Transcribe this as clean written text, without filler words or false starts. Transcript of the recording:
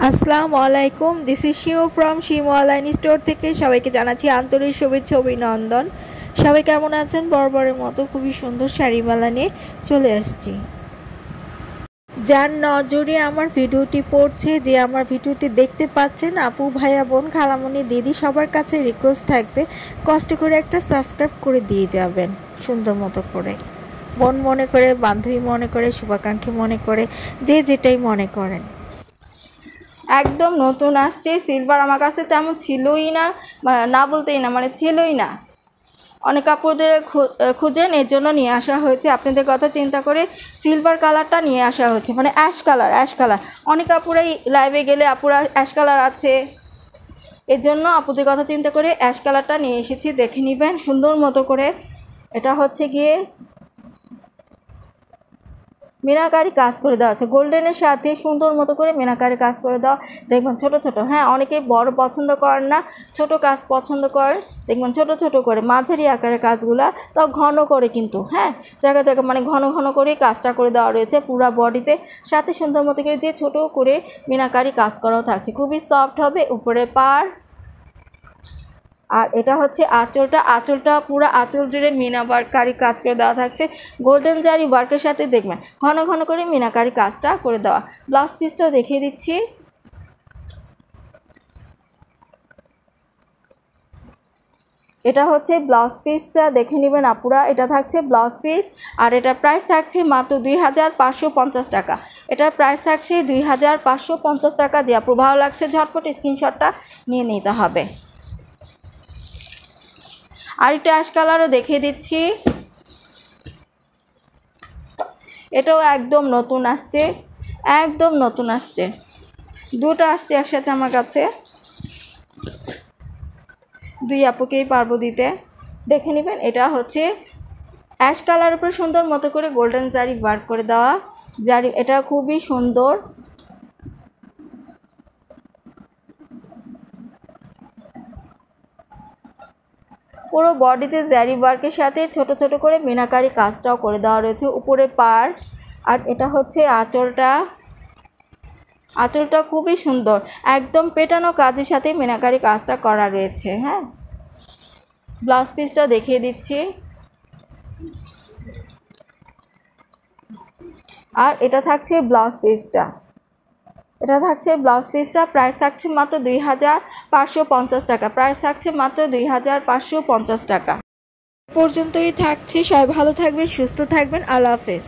আসসালামু আলাইকুম, this is Shimu from Shimu online store থেকে সবাইকে জানাচ্ছি আন্তরিক শুভেচ্ছা অভিনন্দন। সবাই কেমন আছেন? বরাবরের মতো খুবই সুন্দর শাড়িমালা নিয়ে চলে আসছি। যার নজরে আমার ভিডিওটি পড়ছে, যে আমার ভিডিওটি দেখতে পাচ্ছেন, আপু, ভাইয়া, বোন, খালামণি, দিদি, সবার কাছে রিকোয়েস্ট থাকবে কষ্ট করে একটা সাবস্ক্রাইব করে দিয়ে যাবেন সুন্দর মতো করে। বোন মনে করে, বান্ধবী মনে করে, শুভাকাঙ্ক্ষী মনে করে, যে যেটাই মনে করেন। একদম নতুন আসছে সিলভার, আমার কাছে তেমন ছিলই না, না বলতেই না, মানে ছিলই না। অনেক কাপড়দের খুঁজেন, এর জন্য নিয়ে আসা হয়েছে। আপনাদের কথা চিন্তা করে সিলভার কালারটা নিয়ে আসা হয়েছে, মানে অ্যাশ কালার। অনেক আপুরাই লাইভে গেলে আপুরা অ্যাশ কালার আছে, এর জন্য আপুদের কথা চিন্তা করে অ্যাশ কালারটা নিয়ে এসেছি। দেখে নেবেন সুন্দর মতো করে। এটা হচ্ছে গিয়ে মিনাকারি কাজ করে দেওয়া আছে, গোল্ডেনের সাথে সুন্দর মতো করে মিনাকারি কাজ করে দেওয়া। দেখবেন ছোট ছোট, হ্যাঁ, অনেকেই বড় পছন্দ করেন না, ছোট কাজ পছন্দ করেন। দেখবেন ছোট ছোট করে মাঝারি আকারের কাজগুলা, তাও ঘন করে, কিন্তু হ্যাঁ, জায়গা মানে ঘন ঘন করে কাজটা করে দেওয়া রয়েছে পুরা বডিতে। সাথে সুন্দর মতো করে যে ছোট করে মিনাকারি কাজ করাও থাকছে, খুবই সফট হবে। উপরে পাড়, আর এটা হচ্ছে আঁচলটা পুরো আঁচল জুড়ে মিনাকারি কাজ করে দেওয়া থাকছে গোল্ডেন জারি ওয়ার্কের সাথে। দেখবেন ঘন ঘন করে মিনাকারি কাজটা করে দেওয়া। ব্লাউজ পিসটাও দেখিয়ে দিচ্ছি। এটা হচ্ছে ব্লাউজ পিসটা, দেখে নেবেন আপুরা। এটা থাকছে ব্লাউজ পিস, আর এটার প্রাইস থাকছে মাত্র 2550 টাকা। এটার প্রাইস থাকছে 2550 টাকা। যে আপু ভালো লাগছে ঝটপট স্ক্রিনশটটা নিয়ে নিতে হবে। আর একটা অ্যাশ কালারও দেখিয়ে দিচ্ছি, এটাও একদম নতুন আসছে, দুটো আসছে একসাথে আমার কাছে, দুই আপুকেই পারবো দিতে। দেখে নেবেন, এটা হচ্ছে অ্যাশ কালার উপরে সুন্দর মতো করে গোল্ডেন জারি ওয়ার্ক করে দেওয়া জারি, এটা খুবই সুন্দর। পুরো বডিতে জারি ওয়ার্কের সাথে ছোট ছোট করে মিনাকারি কাজটাও করে দেওয়া রয়েছে উপরে পাড়। আর এটা হচ্ছে আঁচলটা খুবই সুন্দর, একদম পেটানো কাজের সাথে মিনাকারি কাজটা করা রয়েছে। হ্যাঁ, ব্লাউজ পিসটা দেখিয়ে দিচ্ছি। আর এটা থাকছে ব্লাউজ পিসটা, প্রাইস থাকছে মাত্র 2550 টাকা। প্রাইস থাকছে মাত্র 2550 টাকা। পর্যন্তই থাকছে। সবাই ভালো থাকবেন, সুস্থ থাকবেন। আল্লাহ হাফেজ।